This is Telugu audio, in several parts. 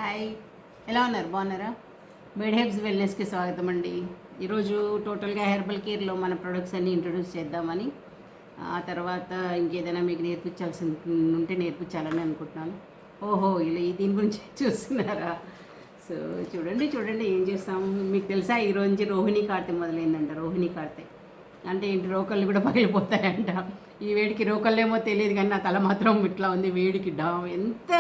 హాయ్, ఎలా ఉన్నారు? బాగున్నారా? బెడ్ హెబ్స్ వెల్నెస్కి స్వాగతం అండి. ఈరోజు టోటల్గా హెర్బల్ కేర్లో మన ప్రొడక్ట్స్ అన్నీ ఇంట్రొడ్యూస్ చేద్దామని, ఆ తర్వాత ఇంకేదైనా మీకు నేర్పించాల్సి ఉంటే నేర్పించాలని అనుకుంటున్నాను. ఓహో, ఇలా దీని గురించి చూస్తున్నారా? సో చూడండి చూడండి ఏం చేస్తాము. మీకు తెలుసా ఈరోజు నుంచి రోహిణి కార్తె మొదలైందంట. రోహిణి కార్తె అంటే ఏంటి? రోకళ్ళు కూడా పగిలిపోతాయంట. ఈ వేడికి రోకళ్ళేమో తెలియదు కానీ నా తల మాత్రం ఇట్లా ఉంది వేడికి. ఎంత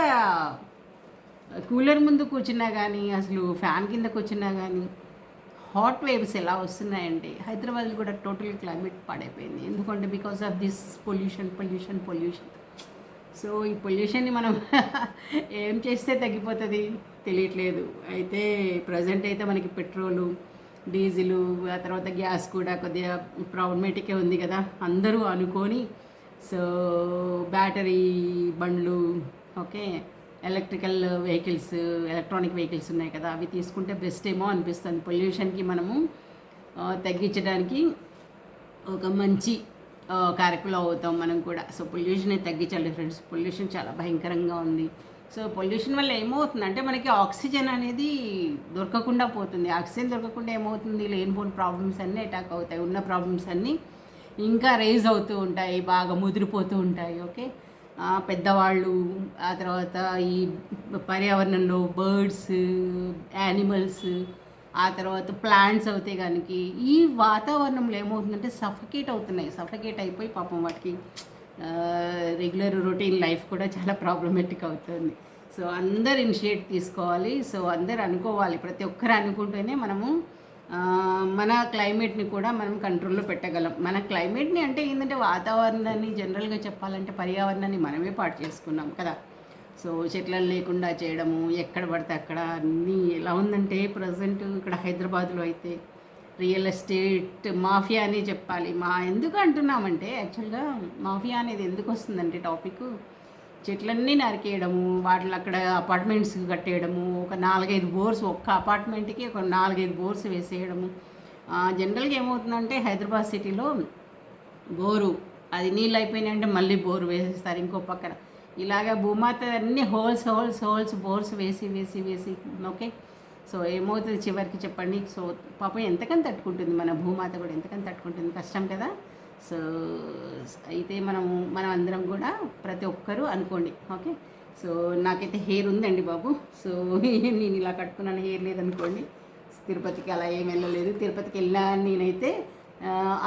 కూలర్ ముందు కూర్చున్నా కానీ, అసలు ఫ్యాన్ కింద కూర్చున్నా కానీ హాట్ వేవ్స్ ఎలా వస్తున్నాయంటే హైదరాబాద్లో కూడా టోటల్ క్లైమేట్ పాడైపోయింది. ఎందుకంటే because of this pollution pollution pollution. So ఈ పొల్యూషన్ని మనం ఏం చేస్తే తగ్గిపోతుంది తెలియట్లేదు. అయితే ప్రజెంట్ అయితే మనకి పెట్రోలు, డీజిలు, ఆ తర్వాత గ్యాస్ కూడా కొద్దిగా ప్రాబ్లమేటిక్గా ఉంది కదా. అందరూ అనుకొని సో బ్యాటరీ బండ్లు, okay, electrical vehicles, electronic vehicles ఉన్నాయి కదా, అవి తీసుకుంటే బెస్ట్ ఏమో అనిపిస్తుంది. పొల్యూషన్కి మనము తగ్గించడానికి ఒక మంచి కార్యక్రమం అవుతాం మనం కూడా. సో పొల్యూషన్ తగ్గించాలి ఫ్రెండ్స్. పొల్యూషన్ చాలా భయంకరంగా ఉంది. సో పొల్యూషన్ వల్ల ఏమవుతుందంటే మనకి ఆక్సిజన్ అనేది దొరకకుండా పోతుంది. ఆక్సిజన్ దొరకకుండా ఏమవుతుంది? లేనిపోని ప్రాబ్లమ్స్ అన్నీ అటాక్ అవుతాయి. ఉన్న ప్రాబ్లమ్స్ అన్నీ ఇంకా రైజ్ అవుతూ ఉంటాయి, బాగా ముదిరిపోతూ ఉంటాయి. ఓకే, పెద్దవాళ్ళు, ఆ తర్వాత ఈ పర్యావరణంలో బర్డ్స్, యానిమల్స్, ఆ తర్వాత ప్లాంట్స్ అవుతాయి. కనుక ఈ వాతావరణంలో ఏమవుతుందంటే సఫకేట్ అయిపోయి పాపం వాటికి రెగ్యులర్ రొటీన్ లైఫ్ కూడా చాలా ప్రాబ్లమేటిక్ అవుతుంది. సో అందరు ఇనిషియేట్ తీసుకోవాలి. సో అందరు అనుకోవాలి. ప్రతి ఒక్కరు అనుకుంటేనే మనము మన క్లైమేట్ని కూడా మనం కంట్రోల్లో పెట్టగలం. మన క్లైమేట్ని అంటే ఏంటంటే వాతావరణాన్ని జనరల్గా చెప్పాలంటే పర్యావరణాన్ని మనమే పాటు చేసుకున్నాం కదా. సో చెట్లను లేకుండా చేయడము, ఎక్కడ పడితే అక్కడ అన్నీ ఎలా ఉందంటే ప్రజెంట్ ఇక్కడ హైదరాబాద్లో అయితే రియల్ ఎస్టేట్ మాఫియా అని చెప్పాలి. ఎందుకు అంటున్నామంటే యాక్చువల్గా మాఫియా అనేది ఎందుకు వస్తుందంటే టాపిక్, చెట్లన్నీ నరికేయడము, వాటిలో అక్కడ అపార్ట్మెంట్స్ కట్టేయడము, ఒక 4-5 బోర్స్, ఒక్క అపార్ట్మెంట్కి ఒక 4-5 బోర్స్ వేసేయడము. జనరల్గా ఏమవుతుందంటే హైదరాబాద్ సిటీలో బోరు అది నీళ్ళు అయిపోయినాయంటే మళ్ళీ బోరు వేసేస్తారు ఇంకో పక్కన. ఇలాగ భూమాత అన్ని హోల్స్ హోల్స్ హోల్స్ బోర్స్ వేసి వేసి వేసి, ఓకే. సో ఏమవుతుంది చివరికి చెప్పండి? సో పాపం ఎంతకని తట్టుకుంటుంది మన భూమాత కూడా, ఎంతకని తట్టుకుంటుంది? కష్టం కదా. సో అయితే మనం అందరం కూడా ప్రతి ఒక్కరూ అనుకోండి, ఓకే. సో నాకైతే హెయిర్ ఉందండి బాబు. సో నేను ఇలా కట్టుకున్నాను, హెయిర్ లేదనుకోండి. తిరుపతికి అలా ఏం వెళ్ళలేదు. తిరుపతికి వెళ్ళినా నేనైతే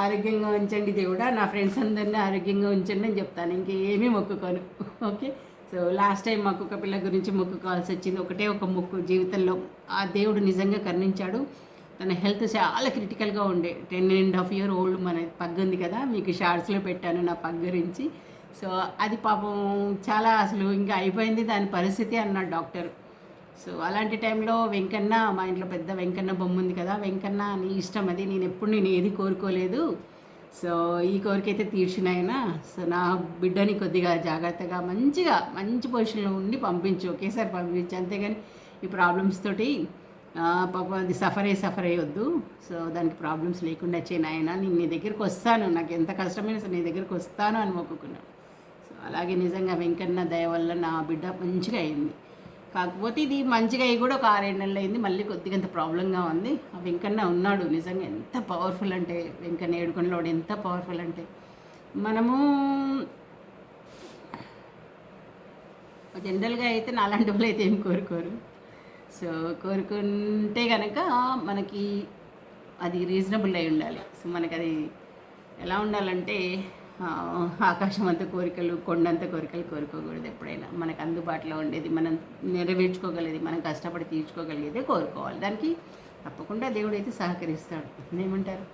ఆరోగ్యంగా ఉంచండి దేవుడా, నా ఫ్రెండ్స్ అందరినీ ఆరోగ్యంగా ఉంచండి అని చెప్తాను. ఇంకేమీ మొక్కుకోను, ఓకే. సో లాస్ట్ టైం మాకు ఒక పిల్ల గురించి మొక్కుకోవాల్సి వచ్చింది. ఒకటే ఒక మొక్కు జీవితంలో. ఆ దేవుడు నిజంగా కరుణించాడు. తన హెల్త్ చాలా క్రిటికల్గా ఉండే. 10.5 year old మన పగ్గు ఉంది కదా, మీకు షార్ట్స్లో పెట్టాను నా పగ్గు గురించి. సో అది పాపం చాలా అసలు ఇంకా అయిపోయింది దాని పరిస్థితి అన్నాడు డాక్టర్. సో అలాంటి టైంలో వెంకన్న, మా ఇంట్లో పెద్ద వెంకన్న బొమ్మ ఉంది కదా, వెంకన్న నీ ఇష్టం అది, నేను ఏది కోరుకోలేదు. సో ఈ కోరికైతే తీర్చినాయన. సో నా బిడ్డని కొద్దిగా జాగ్రత్తగా మంచి పొజిషన్లో ఉండి పంపించు, ఒకేసారి పంపించు. అంతేగాని ఈ ప్రాబ్లమ్స్ తోటి పాపం అది సఫర్ అయ్యొద్దు. సో దానికి ప్రాబ్లమ్స్ లేకుండా వచ్చే నాయన, నేను నీ దగ్గరికి వస్తాను, నాకు ఎంత కష్టమైనా సరే నీ దగ్గరికి వస్తాను అని మొక్కుకున్నాను. సో అలాగే నిజంగా వెంకన్న దయ వల్ల నా బిడ్డ మంచిగా అయింది. కాకపోతే ఇది మంచిగా అయ్యి కూడా ఒక 6-7 నెలలు అయింది. మళ్ళీ కొద్దిగంత ప్రాబ్లంగా ఉంది. ఆ వెంకన్న ఉన్నాడు నిజంగా ఎంత పవర్ఫుల్ అంటే, వెంకన్న ఏడుకొండలో ఎంత పవర్ఫుల్ అంటే, మనము జనరల్గా అయితే నాలాంటి వాళ్ళు అయితే ఏం కోరుకోరు. సో కోరుకుంటే కనుక మనకి అది రీజనబుల్ అయి ఉండాలి. సో మనకి అది ఎలా ఉండాలంటే ఆకాశం అంత కోరికలు, కొండంత కోరికలు కోరుకోకూడదు. ఎప్పుడైనా మనకు అందుబాటులో ఉండేది, మనం నెరవేర్చుకోగలిగేది, మనం కష్టపడి తీర్చుకోగలిగేదే కోరుకోవాలి. దానికి తప్పకుండా దేవుడు అయితే సహకరిస్తాడు. ఏమంటారు?